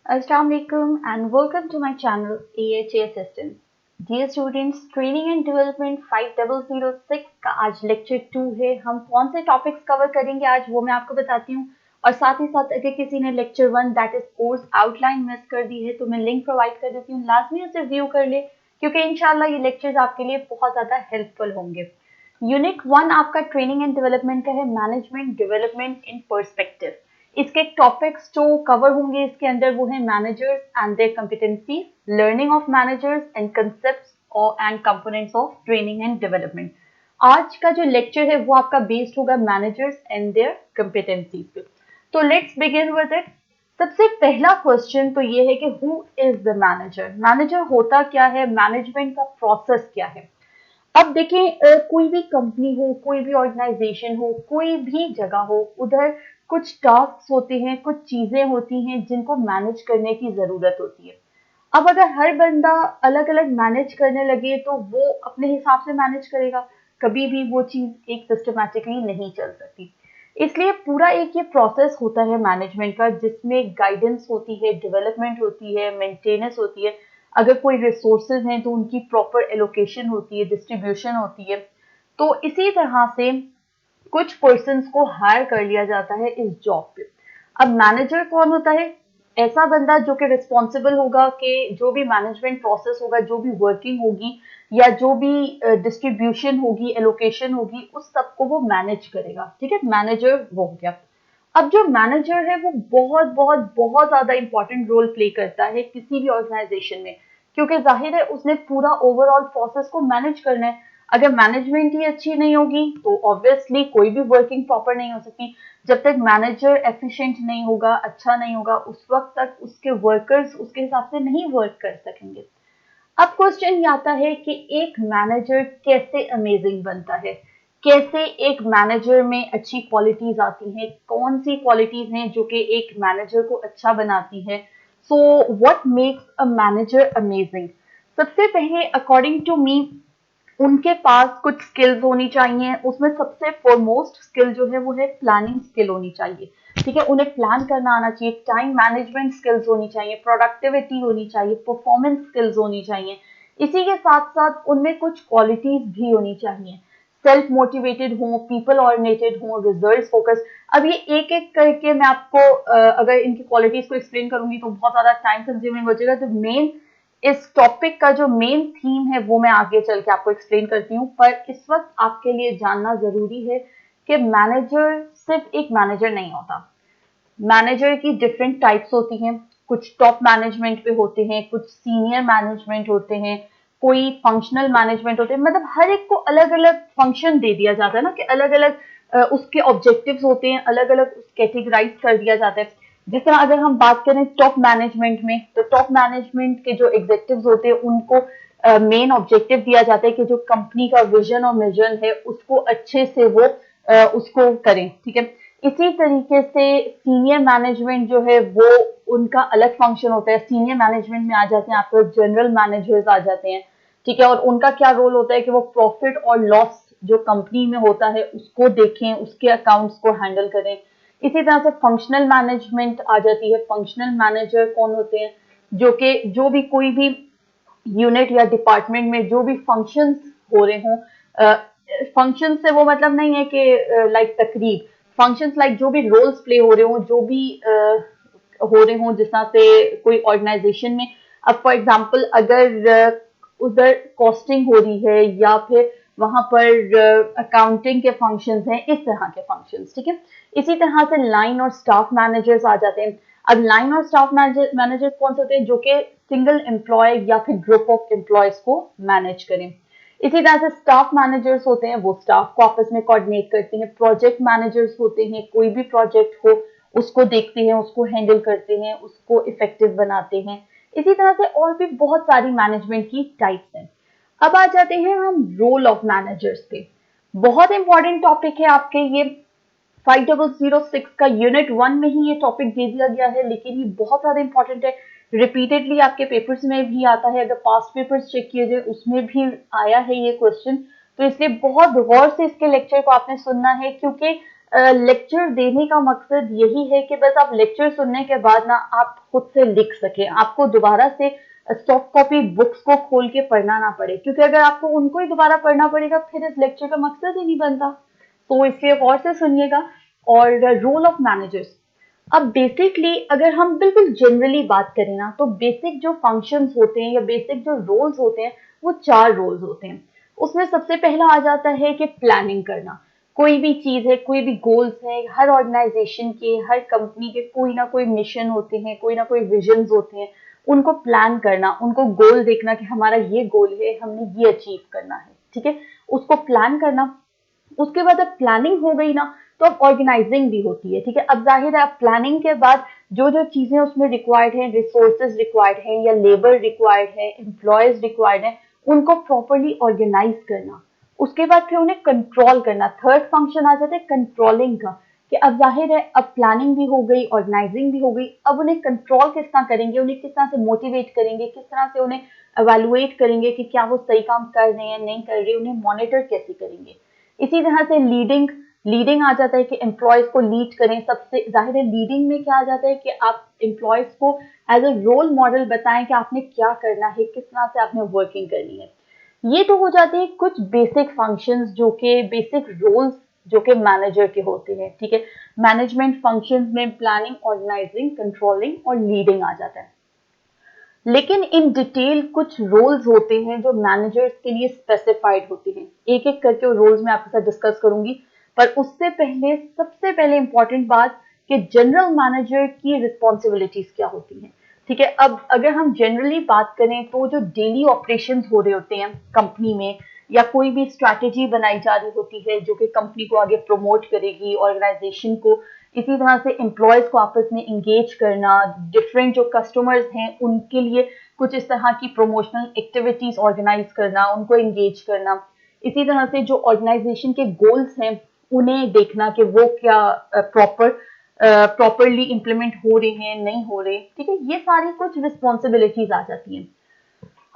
Assalamu alaikum and welcome to my channel AHA Assistant. Dear students, training and development 5006 का आज lecture 2 है। हम कौन से टॉपिक्स कवर करेंगे आज वो मैं आपको बताती हूँ। और साथ ही साथ अगर किसी ने lecture 1 that is course outline miss कर दी है तो मैं लिंक प्रोवाइड कर देती हूँ, लाजमी उसे व्यू कर ले क्योंकि इंशाल्लाह ये लेक्चर्स आपके लिए बहुत ज़्यादा हेल्पफुल होंगे। यूनिट 1 आपका ट्रेनिंग एंड डेवलपमेंट का है, मैनेजमेंट डेवलपमेंट इन पर्सपेक्टिव। इसके टॉपिक्स जो कवर होंगे इसके अंदर वो है managers and their competencies, learning of managers and concepts and components of training and development. आज का जो लेक्चर है वो आपका बेस्ड होगा मैनेजर्स एंड देयर कॉम्पिटेंसीज पे। तो लेट्स बिगिन विद इट। सबसे पहला क्वेश्चन तो ये है कि who is the manager. Manager होता क्या है, मैनेजमेंट का प्रोसेस क्या है। अब देखें, कोई भी कंपनी हो, कोई भी ऑर्गेनाइजेशन हो, कोई भी जगह हो, उधर कुछ टास्क होते हैं, कुछ चीजें होती हैं जिनको मैनेज करने की जरूरत होती है। अब अगर हर बंदा अलग अलग मैनेज करने लगे तो वो अपने हिसाब से मैनेज करेगा, कभी भी वो चीज एक सिस्टमैटिकली नहीं चल सकती। इसलिए पूरा एक ये प्रोसेस होता है मैनेजमेंट का जिसमें गाइडेंस होती है, डेवलपमेंट होती है, मेंटेनेंस होती है। अगर कोई रिसोर्सेज हैं तो उनकी प्रॉपर एलोकेशन होती है, डिस्ट्रीब्यूशन होती है। तो इसी तरह से कुछ पर्सन्स को हायर कर लिया जाता है इस जॉब पे। अब मैनेजर कौन होता है? ऐसा बंदा जो कि रिस्पॉन्सिबल होगा कि जो भी मैनेजमेंट प्रोसेस होगा, जो भी वर्किंग होगी या जो भी डिस्ट्रीब्यूशन होगी, एलोकेशन होगी, उस सब को वो मैनेज करेगा। ठीक है, मैनेजर वो हो गया। अब जो मैनेजर है वो बहुत बहुत बहुत ज्यादा इंपॉर्टेंट रोल प्ले करता है किसी भी ऑर्गेनाइजेशन में, क्योंकि जाहिर है उसने पूरा ओवरऑल प्रोसेस को मैनेज करना है। अगर मैनेजमेंट ही अच्छी नहीं होगी तो ऑब्वियसली कोई भी वर्किंग प्रॉपर नहीं हो सकती। जब तक मैनेजर एफिशिएंट नहीं होगा, अच्छा नहीं होगा, उस वक्त तक उसके वर्कर्स उसके हिसाब से नहीं वर्क कर सकेंगे। अब क्वेश्चन ये आता है कि एक मैनेजर कैसे अमेजिंग बनता है, कैसे एक मैनेजर में अच्छी क्वालिटीज आती हैं, कौन सी क्वालिटीज हैं जो कि एक मैनेजर को अच्छा बनाती है। So what makes a manager amazing. सबसे पहले अकॉर्डिंग टू मी उनके पास कुछ स्किल्स होनी चाहिए। उसमें सबसे फॉरमोस्ट स्किल जो है वो है प्लानिंग स्किल होनी चाहिए। ठीक है, उन्हें प्लान करना आना चाहिए, टाइम मैनेजमेंट स्किल्स होनी चाहिए, प्रोडक्टिविटी होनी चाहिए, परफॉर्मेंस स्किल्स होनी चाहिए। इसी के साथ साथ उनमें कुछ क्वालिटीज भी होनी चाहिए, सेल्फ मोटिवेटेड हो, पीपल ओरिएंटेड हो, रिजल्ट फोकस। अब ये एक एक करके मैं आपको अगर इनकी क्वालिटीज को एक्सप्लेन करूंगी तो बहुत ज्यादा टाइम कंज्यूमिंग हो जाएगा। तो मेन इस टॉपिक का जो मेन थीम है वो मैं आगे चल के आपको एक्सप्लेन करती हूँ, पर इस वक्त आपके लिए जानना जरूरी है कि मैनेजर सिर्फ एक मैनेजर नहीं होता। मैनेजर की डिफरेंट टाइप्स होती हैं। कुछ टॉप मैनेजमेंट पे होते हैं, कुछ सीनियर मैनेजमेंट होते हैं, कोई फंक्शनल मैनेजमेंट होते हैं। मतलब हर एक को अलग अलग फंक्शन दे दिया जाता है ना, कि अलग अलग उसके ऑब्जेक्टिव्स होते हैं, अलग अलग कैटेगराइज कर दिया जाता है। जिस तरह अगर हम बात करें टॉप मैनेजमेंट में, तो टॉप मैनेजमेंट के जो एग्जेक्टिव्स होते हैं उनको मेन ऑब्जेक्टिव दिया जाता है कि जो कंपनी का विजन और मिशन है उसको अच्छे से वो उसको करें। ठीक है, इसी तरीके से सीनियर मैनेजमेंट जो है वो उनका अलग फंक्शन होता है। सीनियर मैनेजमेंट में आ जाते हैं आपको जनरल मैनेजर्स आ जाते हैं। ठीक है, और उनका क्या रोल होता है कि वो प्रॉफिट और लॉस जो कंपनी में होता है उसको देखें, उसके अकाउंट्स को हैंडल करें। इसी तरह से फंक्शनल मैनेजमेंट आ जाती है। फंक्शनल मैनेजर कौन होते हैं? जो कि जो भी कोई भी यूनिट या डिपार्टमेंट में जो भी फंक्शंस हो रहे हों, फंक्शन से वो मतलब नहीं है कि लाइक तकरीब, फंक्शंस लाइक जो भी रोल्स प्ले हो रहे हों, जो भी हो रहे हों, जिस तरह से कोई ऑर्गेनाइजेशन में। अब फॉर एग्जांपल अगर उधर कॉस्टिंग हो रही है या फिर वहां पर अकाउंटिंग के फंक्शंस हैं, इस तरह के फंक्शंस। ठीक है, इसी तरह से लाइन और स्टाफ मैनेजर्स आ जाते हैं। अब लाइन और स्टाफ मैनेजर कौन से होते हैं? जो कि सिंगल एम्प्लॉय या फिर ग्रुप ऑफ एम्प्लॉयज को मैनेज करें। इसी तरह से स्टाफ मैनेजर्स होते हैं, वो स्टाफ को आपस में कोऑर्डिनेट करते हैं। प्रोजेक्ट मैनेजर्स होते हैं, कोई भी प्रोजेक्ट हो उसको देखते हैं, उसको हैंडल करते हैं, उसको इफेक्टिव बनाते हैं। इसी तरह से और भी बहुत सारी मैनेजमेंट की टाइप्स हैं। अब आ जाते हैं हम रोल ऑफ मैनेजर्स पे। बहुत इंपॉर्टेंट टॉपिक है आपके ये। 5006 का यूनिट 1 में ही ये टॉपिक दे दिया गया है, लेकिन ये बहुत ज्यादा इंपॉर्टेंट है। रिपीटेडली आपके पेपर्स में भी आता है। अगर पास्ट पेपर्स चेक किए जाए उसमें भी आया है ये क्वेश्चन। तो इसलिए बहुत गौर से इसके लेक्चर को आपने सुनना है, क्योंकि लेक्चर देने का मकसद यही है कि बस आप लेक्चर सुनने के बाद ना आप खुद से लिख सकें, आपको दोबारा से सॉफ्ट कॉपी बुक्स को खोल के पढ़ना ना पड़े, क्योंकि अगर आपको उनको ही दोबारा पढ़ना पड़ेगा फिर इस लेक्चर का मकसद ही नहीं बनता। तो इसलिए गौर से सुनिएगा। और रोल ऑफ मैनेजर्स, अब बेसिकली अगर हम बिल्कुल जनरली बात करें ना, तो बेसिक जो फंक्शंस होते हैं या बेसिक जो रोल्स होते हैं वो 4 रोल्स होते हैं। उसमें सबसे पहला आ जाता है कि प्लानिंग करना। कोई भी चीज है, कोई भी गोल्स है, हर ऑर्गेनाइजेशन के, हर कंपनी के कोई ना कोई मिशन होते हैं, कोई ना कोई विजन्स होते हैं, उनको प्लान करना, उनको गोल देखना कि हमारा ये गोल है, हमने ये अचीव करना है, ठीक है, उसको प्लान करना। उसके बाद अब प्लानिंग हो गई ना, तो अब ऑर्गेनाइजिंग भी होती है, ठीक है। अब जाहिर है अब प्लानिंग के बाद जो जो चीजें उसमें रिक्वायर्ड हैं, रिसोर्सेज रिक्वायर्ड हैं या लेबर रिक्वायर्ड है, एम्प्लॉयज रिक्वायर्ड है, उनको प्रॉपरली ऑर्गेनाइज करना। उसके बाद फिर उन्हें कंट्रोल करना। थर्ड फंक्शन आ जाता है कंट्रोलिंग का, कि अब जाहिर है अब प्लानिंग भी हो गई, ऑर्गेनाइजिंग भी हो गई, अब उन्हें कंट्रोल किस तरह करेंगे, उन्हें किस तरह से मोटिवेट करेंगे, किस तरह से उन्हें एवेलुएट करेंगे कि क्या वो सही काम कर रहे हैं नहीं कर रहे, उन्हें मॉनिटर कैसे करेंगे। इसी तरह से लीडिंग, लीडिंग आ जाता है कि एम्प्लॉयज को लीड करें। सबसे जाहिर है लीडिंग में क्या आ जाता है कि आप एम्प्लॉयज को एज अ रोल मॉडल बताएं कि आपने क्या करना है, किस तरह से आपने वर्किंग करनी है। ये तो हो जाते हैं कुछ बेसिक फंक्शंस जो कि बेसिक रोल्स जो कि मैनेजर के होते हैं, ठीक है। मैनेजमेंट फंक्शंस में प्लानिंग, ऑर्गेनाइजिंग, कंट्रोलिंग और लीडिंग आ जाता है। लेकिन इन डिटेल कुछ रोल्स होते हैं जो मैनेजर्स के लिए स्पेसिफाइड होते हैं। एक एक करके वो रोल्स मैं आपके साथ डिस्कस करूंगी, पर उससे पहले सबसे पहले इंपॉर्टेंट बात कि जनरल मैनेजर की रिस्पॉन्सिबिलिटीज क्या होती हैं, ठीक है। अब अगर हम जनरली बात करें तो जो डेली ऑपरेशंस हो रहे होते हैं कंपनी में, या कोई भी स्ट्रैटेजी बनाई जा रही होती है जो कि कंपनी को आगे प्रमोट करेगी, ऑर्गेनाइजेशन को, इसी तरह से एम्प्लॉयज को आपस में इंगेज करना, डिफरेंट जो कस्टमर्स हैं उनके लिए कुछ इस तरह की प्रमोशनल एक्टिविटीज ऑर्गेनाइज करना, उनको इंगेज करना। इसी तरह से जो ऑर्गेनाइजेशन के गोल्स हैं उन्हें देखना कि वो क्या प्रॉपरली इम्प्लीमेंट हो रहे हैं नहीं हो रहे, ठीक है। ये सारी कुछ रिस्पॉन्सिबिलिटीज आ जाती हैं।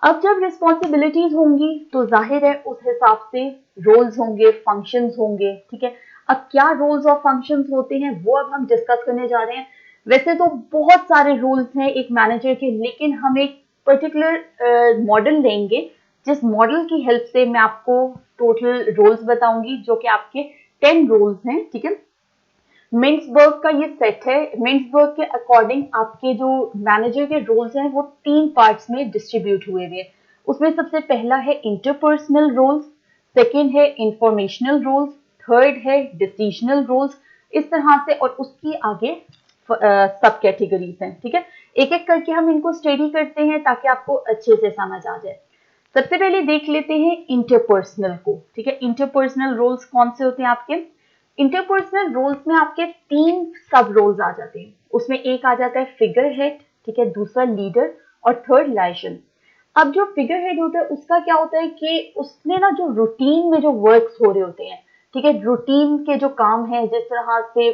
अब जब रिस्पॉन्सिबिलिटीज होंगी तो जाहिर है उस हिसाब से रोल्स होंगे, फंक्शंस होंगे, ठीक है। अब क्या रोल्स और फंक्शंस होते हैं वो अब हम डिस्कस करने जा रहे हैं। वैसे तो बहुत सारे रोल्स हैं एक मैनेजर के, लेकिन हम एक पर्टिकुलर मॉडल लेंगे जिस मॉडल की हेल्प से मैं आपको टोटल रोल्स बताऊंगी, जो कि आपके 10 रोल्स हैं, ठीक है। मिन्सबर्ग का ये सेट है। मिन्सबर्ग के अकॉर्डिंग आपके जो मैनेजर के रोल्स हैं वो 3 पार्ट्स में डिस्ट्रीब्यूट हुए हुए हैं। उसमें सबसे पहला है इंटरपर्सनल रोल्स, सेकेंड है इंफॉर्मेशनल रोल्स, थर्ड है डिसीजनल रोल्स, इस तरह से, और उसकी आगे सब कैटेगरीज हैं, ठीक है। एक एक करके हम इनको स्टडी करते हैं ताकि आपको अच्छे से समझ आ जाए। सबसे पहले देख लेते हैं इंटरपर्सनल को, ठीक है। इंटरपर्सनल रोल्स कौन से होते हैं आपके? इंटरपर्सनल रोल्स में आपके 3 सब रोल्स आ जाते हैं। उसमें एक आ जाता है फिगर हेड, ठीक है, दूसरा लीडर और थर्ड लाइजन। अब जो फिगर हेड होता है उसका क्या होता है कि उसने ना जो रूटीन में जो वर्क्स हो रहे होते हैं, ठीक है, रूटीन के जो काम है, जिस तरह से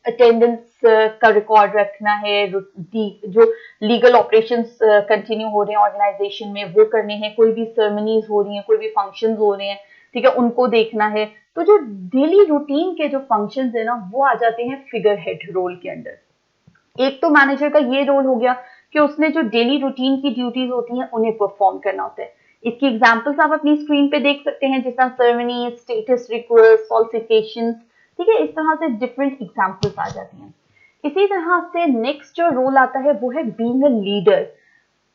अटेंडेंस का रिकॉर्ड रखना है, जो लीगल ऑपरेशंस कंटिन्यू हो रहे हैं ऑर्गेनाइजेशन में वो करने हैं, कोई भी सेरेमनीज हो रही हैं, कोई भी फंक्शंस हो रहे हैं, ठीक है, उनको देखना है। तो जो डेली रूटीन के जो फंक्शंस है ना वो आ जाते हैं फिगर हेड रोल के अंदर। एक तो मैनेजर का ये रोल हो गया कि उसने जो डेली रूटीन की ड्यूटीज होती हैं उन्हें परफॉर्म करना होता है। इसकी एग्जांपल्स आप अपनी स्क्रीन पे देख सकते हैं, जिसका सेरेमनी, स्टेटस रिक्वेस्ट, सॉलिसिटेशंस, ठीक है, इस तरह से डिफरेंट एग्जांपल्स आ जाती हैं। इसी तरह से नेक्स्ट जो रोल आता है वो है बीइंग अ लीडर।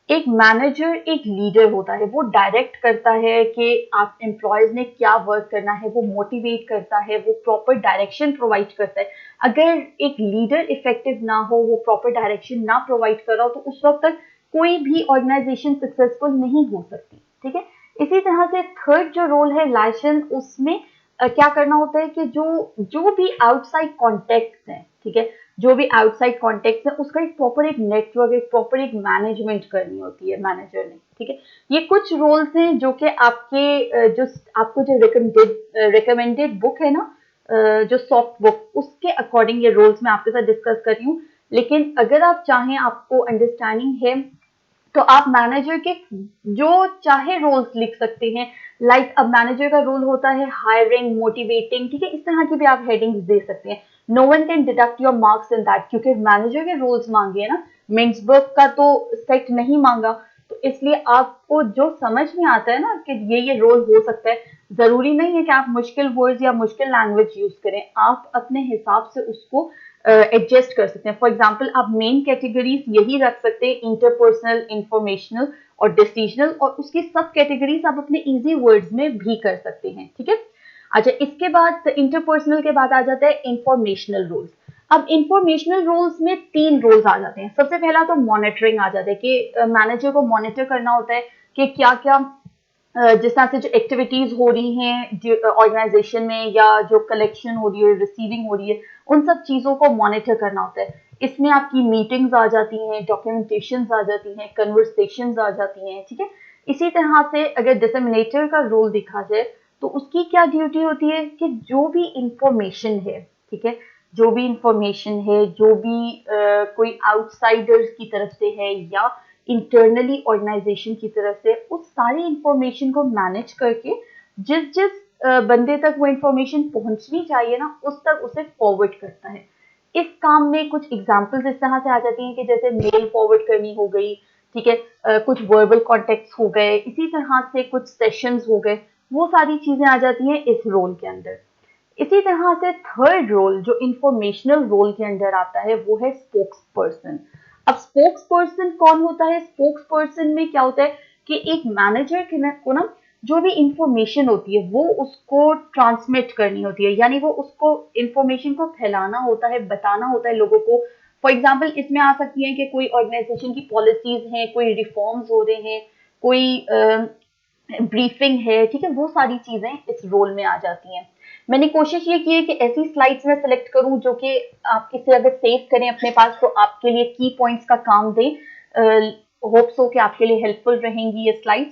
एक मैनेजर एक लीडर होता है, वो डायरेक्ट करता है कि आप एम्प्लॉयज ने क्या वर्क करना है, वो मोटिवेट करता है, वो प्रॉपर डायरेक्शन प्रोवाइड करता है। अगर एक लीडर इफेक्टिव ना हो, वो प्रॉपर डायरेक्शन ना प्रोवाइड कर रहा हो, तो उस वक्त तक कोई भी ऑर्गेनाइजेशन सक्सेसफुल नहीं हो सकती, ठीक है। इसी तरह से थर्ड जो रोल है लाइसन, उसमें क्या करना होता है कि जो जो भी आउटसाइड कॉन्टेक्ट हैं, ठीक है, जो भी आउटसाइड कॉन्टेक्ट है उसका एक प्रॉपर एक नेटवर्क, एक प्रॉपर एक मैनेजमेंट करनी होती है मैनेजर ने, ठीक है। ये कुछ रोल्स हैं जो कि आपके जो आपको जो रिकमेंडेड बुक है ना, जो सॉफ्ट बुक, उसके अकॉर्डिंग ये रोल्स मैं आपके साथ डिस्कस कर रही हूँ। लेकिन अगर आप चाहें, आपको अंडरस्टैंडिंग है तो आप मैनेजर के जो चाहे रोल्स लिख सकते हैं। लाइक अब मैनेजर का रोल होता है हायरिंग, मोटिवेटिंग, ठीक है, इस तरह की भी आप हेडिंग्स दे सकते हैं। No one can deduct your marks in that, क्योंकि मैनेजर के रोल्स मांगे हैं ना, मिन्सबर्ग का तो सेट नहीं मांगा। तो इसलिए आपको जो समझ में आता है ना कि ये रोल हो सकता है, जरूरी नहीं है कि आप मुश्किल वर्ड्स या मुश्किल लैंग्वेज यूज करें, आप अपने हिसाब से उसको एडजस्ट कर सकते हैं। फॉर एग्जाम्पल आप मेन कैटेगरीज यही रख सकते हैं, इंटरपर्सनल, इंफॉर्मेशनल और डिसीजनल, और उसकी सब कैटेगरीज आप अपने इजी वर्ड्स में भी कर सकते हैं, ठीक है। अच्छा, इसके बाद इंटरपर्सनल के बाद आ जाता है इंफॉर्मेशनल रोल्स। अब इंफॉर्मेशनल रोल्स में 3 रोल्स आ जाते हैं। सबसे पहला तो मॉनिटरिंग आ जाता है कि मैनेजर को मॉनिटर करना होता है कि क्या क्या जिस तरह से जो एक्टिविटीज हो रही हैं ऑर्गेनाइजेशन में, या जो कलेक्शन हो रही है, रिसीविंग हो रही है, उन सब चीजों को मॉनिटर करना होता है। इसमें आपकी मीटिंग्स आ जाती हैं, डॉक्यूमेंटेशंस आ जाती हैं, कन्वर्सेशंस आ जाती हैं, ठीक है। इसी तरह से अगर डिसेमिनेटर का रोल देखा जाए तो उसकी क्या ड्यूटी होती है कि जो भी इंफॉर्मेशन है, ठीक है, जो भी इंफॉर्मेशन है, जो भी कोई आउटसाइडर्स की तरफ से है या इंटरनली ऑर्गेनाइजेशन की तरफ से, उस सारी इंफॉर्मेशन को मैनेज करके जिस जिस बंदे तक वो इंफॉर्मेशन पहुंचनी चाहिए ना, उस तक उसे फॉरवर्ड करता है। इस काम में कुछ एग्जांपल्स इस तरह से आ जाती हैं कि जैसे मेल फॉरवर्ड करनी हो गई, ठीक है, कुछ वर्बल कॉन्टेक्ट्स हो गए, इसी तरह से कुछ सेशंस हो गए, वो सारी चीजें आ जाती हैं इस रोल के अंदर। इसी तरह से थर्ड रोल जो इंफॉर्मेशनल रोल के अंदर आता है वो है स्पोक्स पर्सन। अब स्पोक्स पर्सन कौन होता है? स्पोक्स पर्सन में क्या होता है कि एक मैनेजर को ना जो भी इंफॉर्मेशन होती है वो उसको ट्रांसमिट करनी होती है, यानी वो उसको इंफॉर्मेशन को फैलाना होता है, बताना होता है लोगों को। फॉर एग्जाम्पल इसमें आ सकती है कि कोई ऑर्गेनाइजेशन की पॉलिसीज हैं, कोई रिफॉर्म्स हो रहे हैं, कोई ब्रीफिंग है, ठीक है, वो सारी चीजें इस रोल में आ जाती हैं। मैंने कोशिश ये की है कि ऐसी स्लाइड्स में सेलेक्ट करूं जो कि आप इसे अगर सेव करें अपने पास तो आपके लिए की पॉइंट्स का काम दें। होप्स हो कि आपके लिए हेल्पफुल रहेंगी ये स्लाइड्स।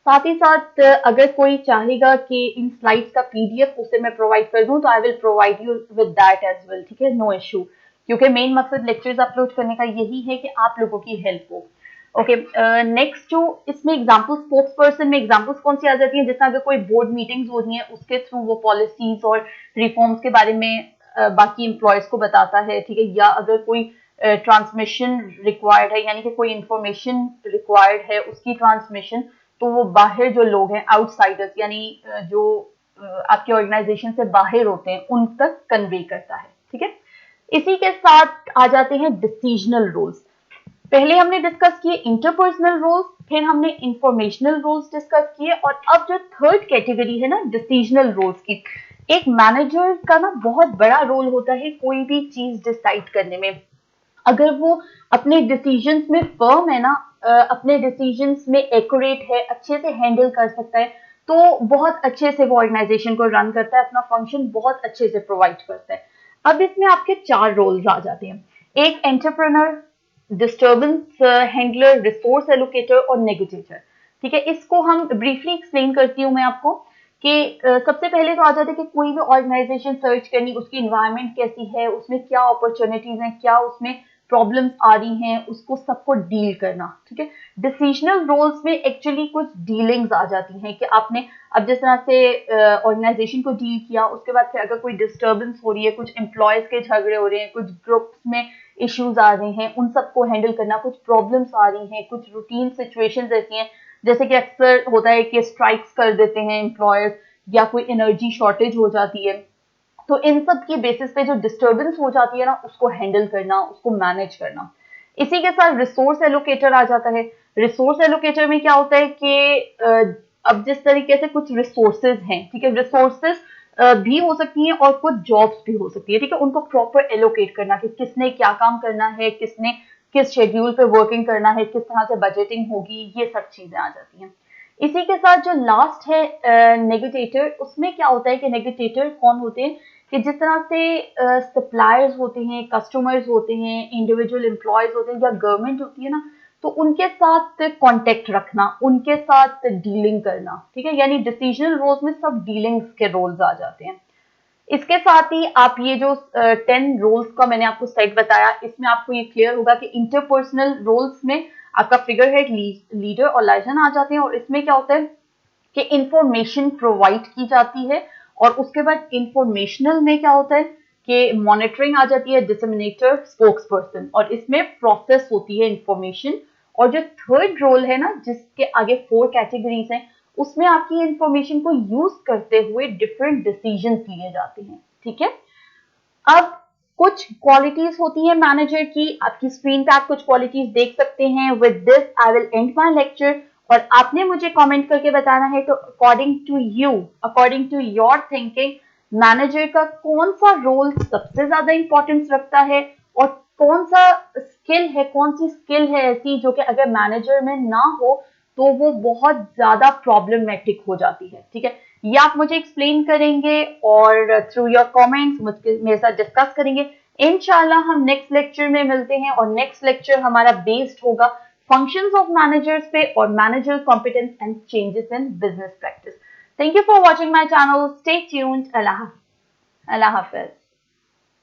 साथ ही साथ अगर कोई चाहेगा कि इन स्लाइड्स का पीडीएफ उसे मैं प्रोवाइड कर दूं तो I will provide you with that as well, ठीक है, नो इशू, क्योंकि मेन मकसद लेक्चर्स अपलोड करने का यही है कि आप लोगों की हेल्प हो। ओके, नेक्स्ट जो इसमें एग्जाम्पल, स्पोक्स पर्सन में एग्जाम्पल्स कौन सी आ जाती हैं? जैसे अगर कोई बोर्ड मीटिंग्स हो रही हैं उसके थ्रू वो पॉलिसीज और रिफॉर्म्स के बारे में बाकी एम्प्लॉयज को बताता है, ठीक है, या अगर कोई ट्रांसमिशन रिक्वायर्ड है, यानी कि कोई इंफॉर्मेशन रिक्वायर्ड है उसकी ट्रांसमिशन, तो वो बाहर जो लोग हैं, आउटसाइडर्स, यानी जो आपके ऑर्गेनाइजेशन से बाहर होते हैं, उन तक कन्वे करता है, ठीक है। इसी के साथ आ जाते हैं डिसीजनल रोल्स। पहले हमने डिस्कस किए इंटरपर्सनल रोल्स, फिर हमने इंफॉर्मेशनल रोल्स डिस्कस किए, और अब जो थर्ड कैटेगरी है ना डिसीजनल रोल्स की, एक मैनेजर का ना बहुत बड़ा रोल होता है कोई भी चीज डिसाइड करने में। अगर वो अपने डिसीजंस में फर्म है ना, अपने डिसीजंस में एक्यूरेट है, अच्छे से हैंडल कर सकता है, तो बहुत अच्छे से वो ऑर्गेनाइजेशन को रन करता है, अपना फंक्शन बहुत अच्छे से प्रोवाइड करता है। अब इसमें आपके 4 रोल्स आ जाते हैं। एक entrepreneur, disturbance handler, resource allocator और नेगोशिएटर, ठीक है। इसको हम ब्रीफली एक्सप्लेन करती हूँ मैं आपको कि सबसे पहले तो आ जाता है कि कोई भी ऑर्गेनाइजेशन सर्च करनी, उसकी इन्वायरमेंट कैसी है, उसमें क्या अपॉर्चुनिटीज हैं, क्या उसमें प्रॉब्लम्स आ रही हैं, उसको सबको डील करना, ठीक है। डिसीजनल रोल्स में एक्चुअली कुछ डीलिंग्स आ जाती हैं कि आपने अब जिस तरह से ऑर्गेनाइजेशन को डील किया, उसके बाद फिर अगर कोई डिस्टर्बेंस हो रही है, कुछ एम्प्लॉयज के झगड़े हो रहे हैं, कुछ ग्रुप्स में इश्यूज आ रहे हैं, उन सबको हैंडल करना, कुछ प्रॉब्लम्स आ रही हैं, कुछ रूटीन सिचुएशंस ऐसी हैं जैसे कि अक्सर होता है कि स्ट्राइक्स कर देते हैं एम्प्लॉयर्स, या कोई एनर्जी शॉर्टेज हो जाती है, तो इन सब की बेसिस पे जो डिस्टर्बेंस हो जाती है ना, उसको हैंडल करना, उसको मैनेज करना। इसी के साथ रिसोर्स एलोकेटर आ जाता है। रिसोर्स एलोकेटर में क्या होता है कि अब जिस तरीके से कुछ रिसोर्सेज हैं, ठीक है, रिसोर्सेज भी हो सकती हैं और कुछ जॉब्स भी हो सकती है, ठीक है, उनको प्रॉपर एलोकेट करना कि किसने क्या काम करना है, किसने किस शेड्यूल पे वर्किंग करना है, किस तरह से बजटिंग होगी, ये सब चीजें आ जाती हैं। इसी के साथ जो लास्ट है नेगोशिएटर, उसमें क्या होता है कि नेगोशिएटर कौन होते हैं कि जिस तरह से सप्लायर्स होते हैं, कस्टमर्स होते हैं, इंडिविजुअल एम्प्लॉयज होते हैं, या गवर्नमेंट होती है ना, तो उनके साथ कांटेक्ट रखना, उनके साथ डीलिंग करना, ठीक है, यानी डिसीजनल रोल्स में सब डीलिंग्स के रोल्स आ जाते हैं। इसके साथ ही आप ये जो 10 रोल्स का मैंने आपको सेट बताया, इसमें आपको ये क्लियर होगा कि इंटरपर्सनल रोल्स में आपका फिगर हेड, लीडर और लाइजन आ जाते हैं। और इसमें क्या होता है कि इंफॉर्मेशन प्रोवाइड की जाती है, और उसके बाद इंफॉर्मेशनल में क्या होता है कि मॉनिटरिंग आ जाती है, डिसमिनेटर, स्पोक्स पर्सन, और इसमें प्रोसेस होती है इंफॉर्मेशन। और जो थर्ड रोल है ना, जिसके आगे 4 कैटेगरीज हैं, उसमें आपकी इंफॉर्मेशन को यूज करते हुए डिफरेंट डिसीजंस लिए जाते हैं। ठीक है, अब कुछ क्वालिटीज होती है मैनेजर की, आपकी स्क्रीन पे आप कुछ क्वालिटीज देख सकते हैं। With this I will and my lecture, और आपने मुझे कमेंट करके बताना है तो according to you, according to your thinking, manager का कौन सा रोल सबसे ज्यादा इंपॉर्टेंस रखता है, और कौन सा स्किल है, कौन सी स्किल है ऐसी जो कि अगर मैनेजर में ना हो तो वो बहुत ज्यादा प्रॉब्लमेटिक हो जाती है। ठीक है, ये आप मुझे एक्सप्लेन करेंगे और थ्रू योर कमेंट्स मेरे साथ डिस्कस करेंगे। इंशाल्लाह हम नेक्स्ट लेक्चर में मिलते हैं, और नेक्स्ट लेक्चर हमारा बेस्ड होगा फंक्शंस ऑफ मैनेजर्स पे और manager competence and changes in business practice. Thank you for watching my channel, stay tuned, Allah Hafiz.